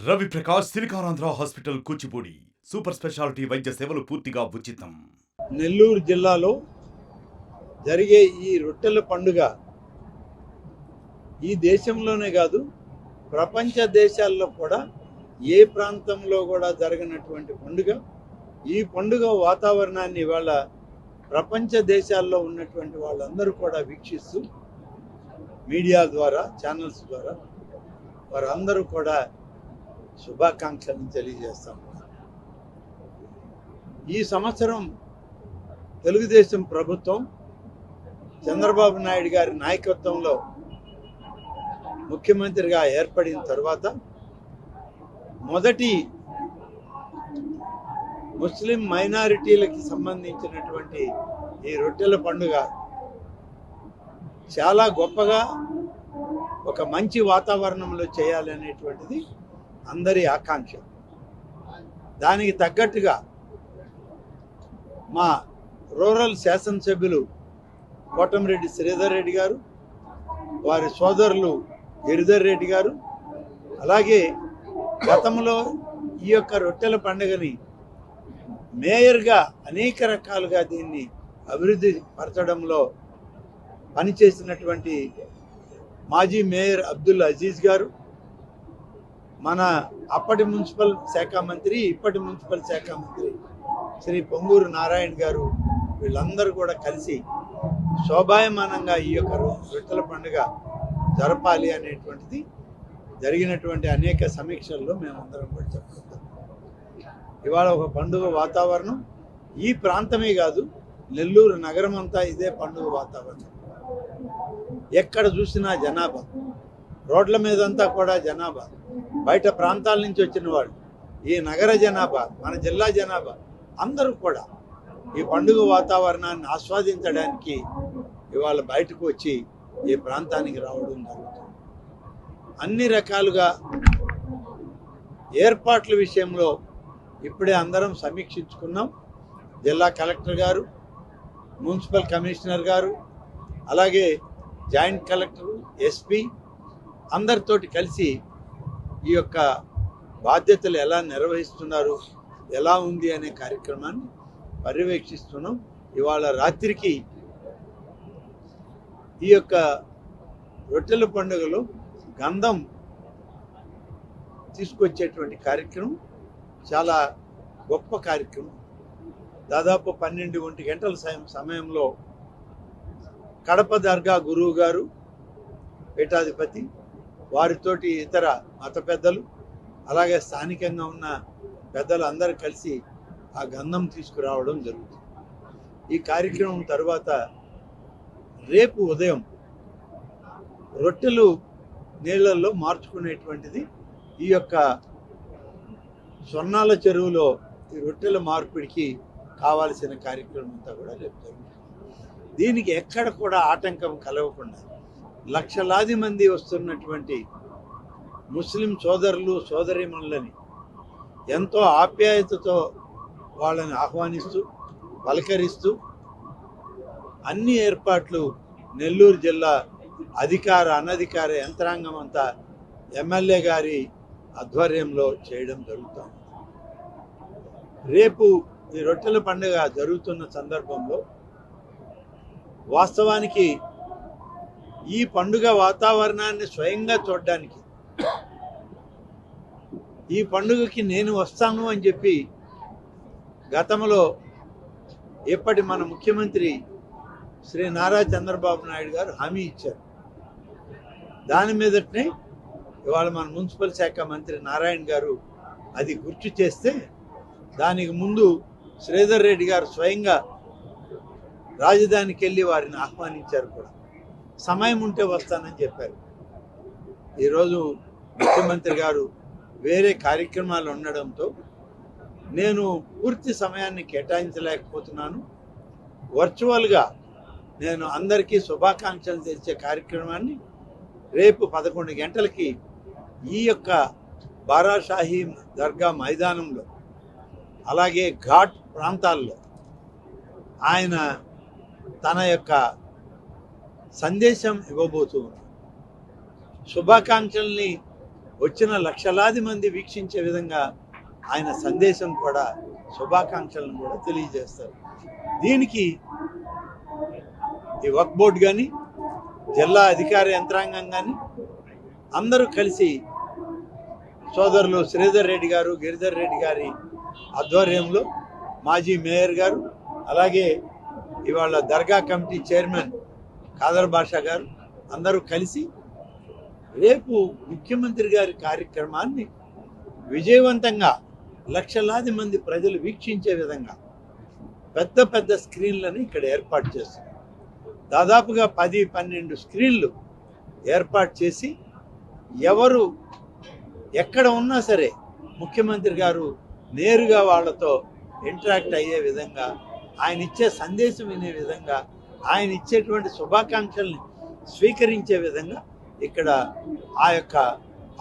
Ravi Prakash Siliconandhra hospital Kuchipudi super speciality వైద్య సేవలు పూర్తిగా ఉచితం. నెల్లూరు జిల్లాలో జరిగే ఈ రొట్టెల పండుగ ఈ దేశంలోనే కాదు ప్రపంచ దేశాల్లో కూడా ఏ ప్రాంతంలో కూడా జరగనటువంటి పండుగ. ఈ పండుగ వాతావరణాన్ని ఇవాళ ప్రపంచ దేశాల్లో ఉన్నటువంటి వాళ్ళందరూ కూడా వీక్షిస్తూ మీడియా ద్వారా ఛానల్స్ ద్వారా వారందరూ కూడా శుభాకాంక్షలను తెలియజేస్తాం. ఈ సంవత్సరం తెలుగుదేశం ప్రభుత్వం చంద్రబాబు నాయుడు గారి నాయకత్వంలో ముఖ్యమంత్రిగా ఏర్పడిన తర్వాత మొదటి ముస్లిం మైనారిటీలకి సంబంధించినటువంటి ఈ రొట్టెల పండుగ చాలా గొప్పగా ఒక మంచి వాతావరణంలో చేయాలనేటువంటిది అందరి ఆకాంక్ష. దానికి తగ్గట్టుగా మా రూరల్ శాసనసభ్యులు కోటమిరెడ్డి శ్రీధర్ రెడ్డి గారు, వారి సోదరులు గిరిధర్ రెడ్డి గారు, అలాగే గతంలో ఈ యొక్క రొట్టెల పండుగని మేయర్గా అనేక రకాలుగా దీన్ని అభివృద్ధి పరచడంలో పనిచేసినటువంటి మాజీ మేయర్ అబ్దుల్ అజీజ్ గారు, మన అప్పటి మున్సిపల్ శాఖ మంత్రి ఇప్పటి మున్సిపల్ శాఖ మంత్రి శ్రీ పొంగూరు నారాయణ గారు, వీళ్ళందరూ కూడా కలిసి శోభాయమానంగా ఈ యొక్క రొట్టెల పండుగ జరపాలి అనేటువంటిది జరిగినటువంటి అనేక సమీక్షల్లో మేమందరం కూడా చెప్పుకుంటాం. ఇవాళ ఒక పండుగ వాతావరణం ఈ ప్రాంతమే కాదు, నెల్లూరు నగరం అంతా ఇదే పండుగ వాతావరణం. ఎక్కడ చూసినా జనాభా, రోడ్ల మీదంతా కూడా జనాభా, బయట ప్రాంతాల నుంచి వచ్చిన వాళ్ళు, ఈ నగర జనాభా, మన జిల్లా జనాభా అందరూ కూడా ఈ పండుగ వాతావరణాన్ని ఆస్వాదించడానికి ఇవాళ బయటకు వచ్చి ఈ ప్రాంతానికి రావడం జరుగుతుంది. అన్ని రకాలుగా ఏర్పాట్ల విషయంలో ఇప్పుడే అందరం సమీక్షించుకున్నాం. జిల్లా కలెక్టర్ గారు, మున్సిపల్ కమిషనర్ గారు, అలాగే జాయింట్ కలెక్టర్, ఎస్పీ అందరితోటి కలిసి ఈ యొక్క బాధ్యతలు ఎలా నిర్వహిస్తున్నారు, ఎలా ఉంది అనే కార్యక్రమాన్ని పర్యవేక్షిస్తున్నాం. ఇవాళ రాత్రికి ఈ యొక్క రొట్టెల పండుగలో గంధం తీసుకొచ్చేటువంటి కార్యక్రమం చాలా గొప్ప కార్యక్రమం. దాదాపు 12-1 గంటల సమయంలో కడప దర్గా గురువు గారు, పీఠాధిపతి, వారితోటి ఇతర మత పెద్దలు, అలాగే స్థానికంగా ఉన్న పెద్దలు అందరూ కలిసి ఆ గంధం తీసుకురావడం జరుగుతుంది. ఈ కార్యక్రమం తర్వాత రేపు ఉదయం రొట్టెలు నీళ్ళల్లో మార్చుకునేటువంటిది ఈ యొక్క సొన్నాల చెరువులో ఈ రొట్టెల మార్పిడికి కావాల్సిన కార్యక్రమం అంతా కూడా రేపు జరుగుతుంది. దీనికి ఎక్కడ కూడా ఆటంకం కలగకుండా లక్షలాది మంది వస్తున్నటువంటి ముస్లిం సోదరులు సోదరీమణులని ఎంతో ఆప్యాయతతో వాళ్ళని ఆహ్వానిస్తూ పలకరిస్తూ అన్ని ఏర్పాట్లు నెల్లూరు జిల్లా అధికార అనధికార యంత్రాంగం అంతా ఎమ్మెల్యే గారి ఆధ్వర్యంలో చేయడం జరుగుతుంది. రేపు ఈ రొట్టెల పండుగ జరుగుతున్న సందర్భంలో వాస్తవానికి ఈ పండుగ వాతావరణాన్ని స్వయంగా చూడడానికి ఈ పండుగకి నేను వస్తాను అని చెప్పి గతంలో ఇప్పటి మన ముఖ్యమంత్రి శ్రీ నారా చంద్రబాబు నాయుడు గారు హామీ ఇచ్చారు. దాని మీదటనే ఇవాళ మన మున్సిపల్ శాఖ మంత్రి నారాయణ గారు అది గుర్తు చేస్తే, దానికి ముందు శ్రీధర్ రెడ్డి గారు స్వయంగా రాజధానికి వెళ్ళి వారిని ఆహ్వానించారు కూడా. సమయం ఉంటే వస్తానని చెప్పారు. ఈరోజు ముఖ్యమంత్రి గారు వేరే కార్యక్రమాలు ఉండడంతో నేను పూర్తి సమయాన్ని కేటాయించలేకపోతున్నాను. వర్చువల్గా నేను అందరికీ శుభాకాంక్షలు తెలిసే కార్యక్రమాన్ని రేపు 11 గంటలకి ఈ యొక్క బారాషాహీ దర్గా మైదానంలో, అలాగే ఘాట్ ప్రాంతాల్లో ఆయన తన యొక్క సందేశం ఇవ్వబోతూ ఉన్నాడు. శుభాకాంక్షల్ని వచ్చిన లక్షలాది మంది వీక్షించే విధంగా ఆయన సందేశం కూడా శుభాకాంక్షలను కూడా తెలియజేస్తారు. దీనికి ఈ వక్ఫ్ బోర్డు కానీ జిల్లా అధికార యంత్రాంగం కానీ అందరూ కలిసి సోదరులు శ్రీధర్ రెడ్డి గారు, గిరిధర్ రెడ్డి గారి ఆధ్వర్యంలో మాజీ మేయర్ గారు, అలాగే ఇవాళ దర్గా కమిటీ చైర్మన్ ఖాదర్ బాషా గారు అందరూ కలిసి రేపు ముఖ్యమంత్రి గారి కార్యక్రమాన్ని విజయవంతంగా లక్షలాది మంది ప్రజలు వీక్షించే విధంగా పెద్ద పెద్ద స్క్రీన్లను ఇక్కడ ఏర్పాటు చేస్తారు. దాదాపుగా 10-12 స్క్రీన్లు ఏర్పాటు చేసి ఎవరు ఎక్కడ ఉన్నా సరే ముఖ్యమంత్రి గారు నేరుగా వాళ్ళతో ఇంటరాక్ట్ అయ్యే విధంగా, ఆయన ఇచ్చే సందేశం వినే విధంగా, ఆయన ఇచ్చేటువంటి శుభాకాంక్షల్ని స్వీకరించే విధంగా ఇక్కడ ఆ యొక్క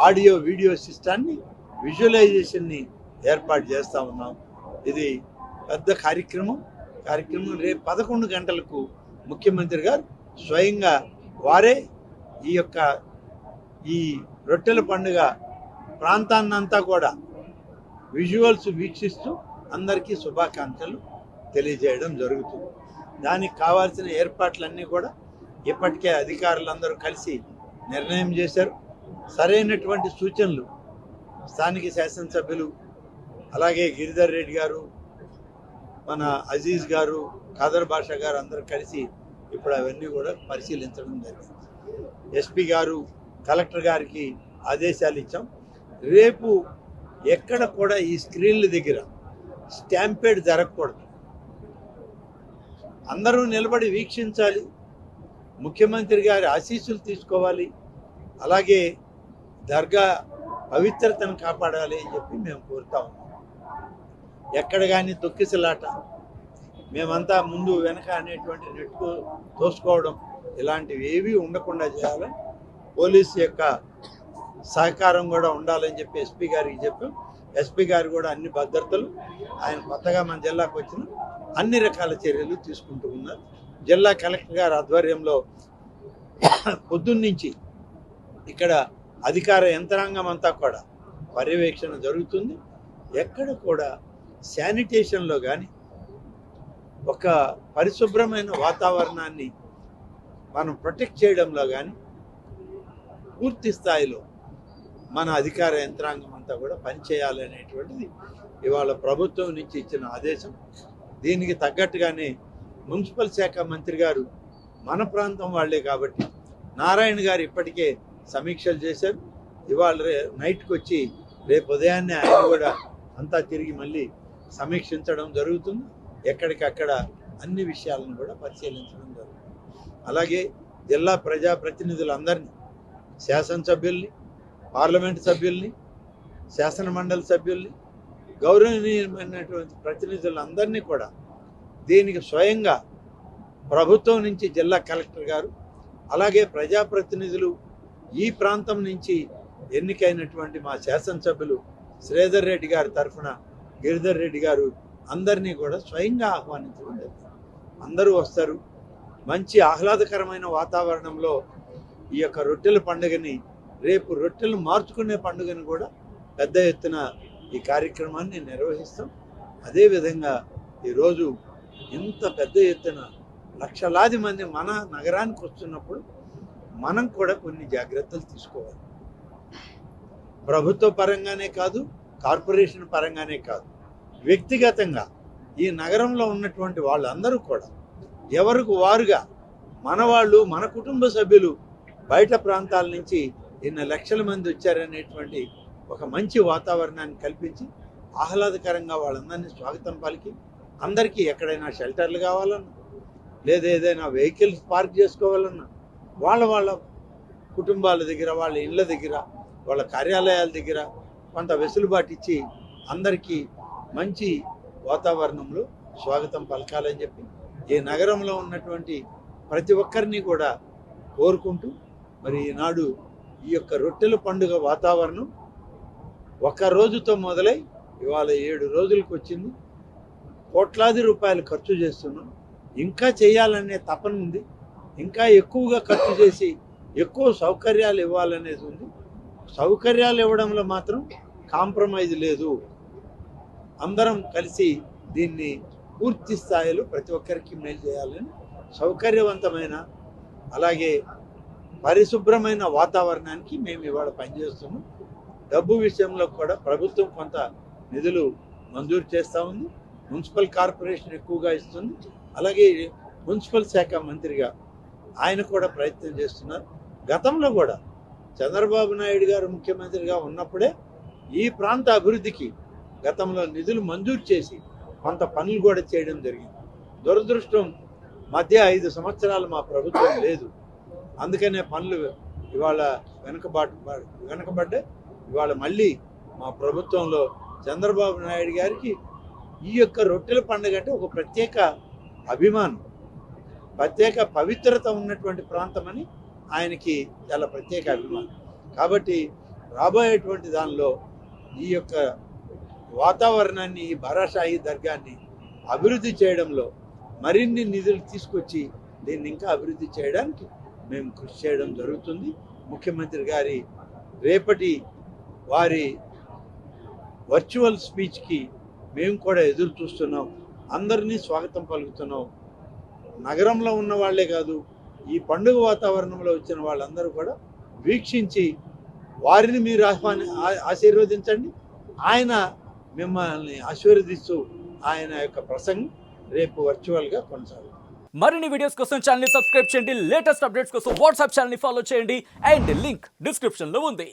ఆడియో వీడియో సిస్టాన్ని విజువలైజేషన్ని ఏర్పాటు చేస్తూ ఉన్నాం. ఇది పెద్ద కార్యక్రమం రేపు 11 గంటలకు ముఖ్యమంత్రి గారు స్వయంగా వారే ఈ రొట్టెల పండుగ ప్రాంతాన్నంతా కూడా విజువల్స్ వీక్షిస్తూ అందరికీ శుభాకాంక్షలు తెలియజేయడం జరుగుతుంది. దానికి కావాల్సిన ఏర్పాట్లన్నీ కూడా ఇప్పటికే అధికారులందరూ కలిసి నిర్ణయం చేశారు. సరైనటువంటి సూచనలు స్థానిక శాసనసభ్యులు, అలాగే గిరిధర్ రెడ్డి గారు, మన అజీజ్ గారు, ఖాదర్ బాషా గారు అందరూ కలిసి ఇప్పుడు అవన్నీ కూడా పరిశీలించడం జరిగింది. ఎస్పీ గారు, కలెక్టర్ గారికి ఆదేశాలు ఇచ్చాం. రేపు ఎక్కడ కూడా ఈ స్క్రీన్ల దగ్గర స్టాంపేడ్ జరగకూడదు. అందరూ నిలబడి వీక్షించాలి, ముఖ్యమంత్రి గారి ఆశీస్సులు తీసుకోవాలి, అలాగే దర్గా పవిత్రతను కాపాడాలి అని చెప్పి మేము కోరుతా ఉన్నాం. ఎక్కడ కానీ తొక్కిసలాట, మేమంతా ముందు వెనక అనేటువంటి నెట్టు తోసుకోవడం ఇలాంటివి ఏవి ఉండకుండా చేయాలని పోలీసు యొక్క సహకారం కూడా ఉండాలని చెప్పి ఎస్పీ గారికి చెప్పాం. ఎస్పీ గారు కూడా అన్ని భద్రతలు, ఆయన కొత్తగా మన జిల్లాకు వచ్చిన అన్ని రకాల చర్యలు తీసుకుంటూ ఉన్నారు. జిల్లా కలెక్టర్ గారి ఆధ్వర్యంలో పొద్దున్నుంచి ఇక్కడ అధికార యంత్రాంగం అంతా కూడా పర్యవేక్షణ జరుగుతుంది. ఎక్కడ కూడా శానిటేషన్లో కానీ ఒక పరిశుభ్రమైన వాతావరణాన్ని మనం ప్రొటెక్ట్ చేయడంలో కానీ పూర్తి స్థాయిలో మన అధికార యంత్రాంగం అంతా కూడా పనిచేయాలనేటువంటిది ఇవాళ ప్రభుత్వం నుంచి ఇచ్చిన ఆదేశం. దీనికి తగ్గట్టుగానే మున్సిపల్ శాఖ మంత్రి గారు మన ప్రాంతం వాళ్ళే కాబట్టి నారాయణ గారు ఇప్పటికే సమీక్షలు చేశారు. ఇవాళ నైట్కి వచ్చి రేపు ఉదయాన్నే ఆయన కూడా అంతా తిరిగి మళ్ళీ సమీక్షించడం జరుగుతుంది. ఎక్కడికక్కడ అన్ని విషయాలను కూడా పరిశీలించడం జరుగుతుంది. అలాగే జిల్లా ప్రజాప్రతినిధులందరినీ, శాసనసభ్యుల్ని, పార్లమెంటు సభ్యుల్ని, శాసన మండలి సభ్యుల్ని, గౌరవనీయమైనటువంటి ప్రతినిధులందరినీ కూడా దీనికి స్వయంగా ప్రభుత్వం నుంచి జిల్లా కలెక్టర్ గారు, అలాగే ప్రజాప్రతినిధులు, ఈ ప్రాంతం నుంచి ఎన్నికైనటువంటి మా శాసనసభ్యులు శ్రీధర్ రెడ్డి గారి తరఫున గిరిధర్ రెడ్డి గారు అందరినీ కూడా స్వయంగా ఆహ్వానించడం జరిగింది. అందరూ వస్తారు. మంచి ఆహ్లాదకరమైన వాతావరణంలో ఈ యొక్క రొట్టెల పండుగని, రేపు రొట్టెలు మార్చుకునే పండుగను కూడా పెద్ద ఎత్తున ఈ కార్యక్రమాన్ని నిర్వహిస్తాం. అదేవిధంగా ఈరోజు ఇంత పెద్ద ఎత్తున లక్షలాది మంది మన నగరానికి వస్తున్నప్పుడు మనం కూడా కొన్ని జాగ్రత్తలు తీసుకోవాలి. ప్రభుత్వ పరంగానే కాదు, కార్పొరేషన్ పరంగానే కాదు, వ్యక్తిగతంగా ఈ నగరంలో ఉన్నటువంటి వాళ్ళందరూ కూడా ఎవరికి వారుగా మన వాళ్ళు, మన కుటుంబ సభ్యులు బయట ప్రాంతాల నుంచి ఇన్ని లక్షల మంది వచ్చారనేటువంటి ఒక మంచి వాతావరణాన్ని కల్పించి ఆహ్లాదకరంగా వాళ్ళందరినీ స్వాగతం పలికి, అందరికీ ఎక్కడైనా షెల్టర్లు కావాలన్నా, లేదా ఏదైనా వెహికల్స్ పార్క్ చేసుకోవాలన్నా వాళ్ళ కుటుంబాల దగ్గర, వాళ్ళ ఇళ్ళ దగ్గర, వాళ్ళ కార్యాలయాల దగ్గర కొంత వెసులుబాటు ఇచ్చి అందరికీ మంచి వాతావరణంలో స్వాగతం పలకాలని చెప్పి ఈ నగరంలో ఉన్నటువంటి ప్రతి ఒక్కరిని కూడా కోరుకుంటూ, మరి ఈనాడు ఈ యొక్క రొట్టెల పండుగ వాతావరణం ఒక రోజుతో మొదలై ఇవాళ 7 రోజులకు వచ్చింది. కోట్లాది రూపాయలు ఖర్చు చేస్తున్నాం. ఇంకా చేయాలనే తపన ఉంది. ఇంకా ఎక్కువగా ఖర్చు చేసి ఎక్కువ సౌకర్యాలు ఇవ్వాలనేది ఉంది. సౌకర్యాలు ఇవ్వడంలో మాత్రం కాంప్రమైజ్ లేదు. అందరం కలిసి దీన్ని పూర్తి స్థాయిలో ప్రతి ఒక్కరికి మేలు చేయాలని, సౌకర్యవంతమైన అలాగే పరిశుభ్రమైన వాతావరణానికి మేము ఇవాళ పనిచేస్తున్నాం. డబ్బు విషయంలో కూడా ప్రభుత్వం కొంత నిధులు మంజూరు చేస్తూ ఉంది. మున్సిపల్ కార్పొరేషన్ ఎక్కువగా ఇస్తుంది. అలాగే మున్సిపల్ శాఖ మంత్రిగా ఆయన కూడా ప్రయత్నం చేస్తున్నారు. గతంలో కూడా చంద్రబాబు నాయుడు గారు ముఖ్యమంత్రిగా ఉన్నప్పుడే ఈ ప్రాంత అభివృద్ధికి గతంలో నిధులు మంజూరు చేసి కొంత పనులు కూడా చేయడం జరిగింది. దురదృష్టం మధ్య 5 సంవత్సరాలు మా ప్రభుత్వం లేదు. అందుకనే పనులు ఇవాళ వెనకబడ్డాయి. ఇవాళ మళ్ళీ మా ప్రభుత్వంలో చంద్రబాబు నాయుడు గారికి ఈ యొక్క రొట్టెల పండుగ అంటే ఒక ప్రత్యేక అభిమానం, ప్రత్యేక పవిత్రత ఉన్నటువంటి ప్రాంతం అని ఆయనకి చాలా ప్రత్యేక అభిమానం. కాబట్టి రాబోయేటువంటి దానిలో ఈ యొక్క వాతావరణాన్ని, ఈ బారాషాహి దర్గాన్ని అభివృద్ధి చేయడంలో మరిన్ని నిధులు తీసుకొచ్చి దీన్ని ఇంకా అభివృద్ధి చేయడానికి మేము కృషి చేయడం జరుగుతుంది. ముఖ్యమంత్రి గారి రేపటి వారి వర్చువల్ స్పీచ్కి మేము కూడా ఎదురు చూస్తున్నాం. అందరినీ స్వాగతం పలుకుతున్నాం. నగరంలో ఉన్న వాళ్ళే కాదు, ఈ పండుగ వాతావరణంలో వచ్చిన వాళ్ళందరూ కూడా వీక్షించి వారిని మీరు ఆశీర్వదించండి. ఆయన మిమ్మల్ని ఆశీర్వదిస్తూ ఆయన యొక్క ప్రసంగం రేపు వర్చువల్గా కొనసాగుతుంది. మరిన్ని వీడియోస్ కోసం ఛానల్ ని సబ్స్క్రైబ్ చేయండి. లేటెస్ట్ అప్డేట్స్ కోసం వాట్సాప్ ఛానల్ ని ఫాలో చేయండి. అండ్ లింక్ డిస్క్రిప్షన్ లో ఉంది.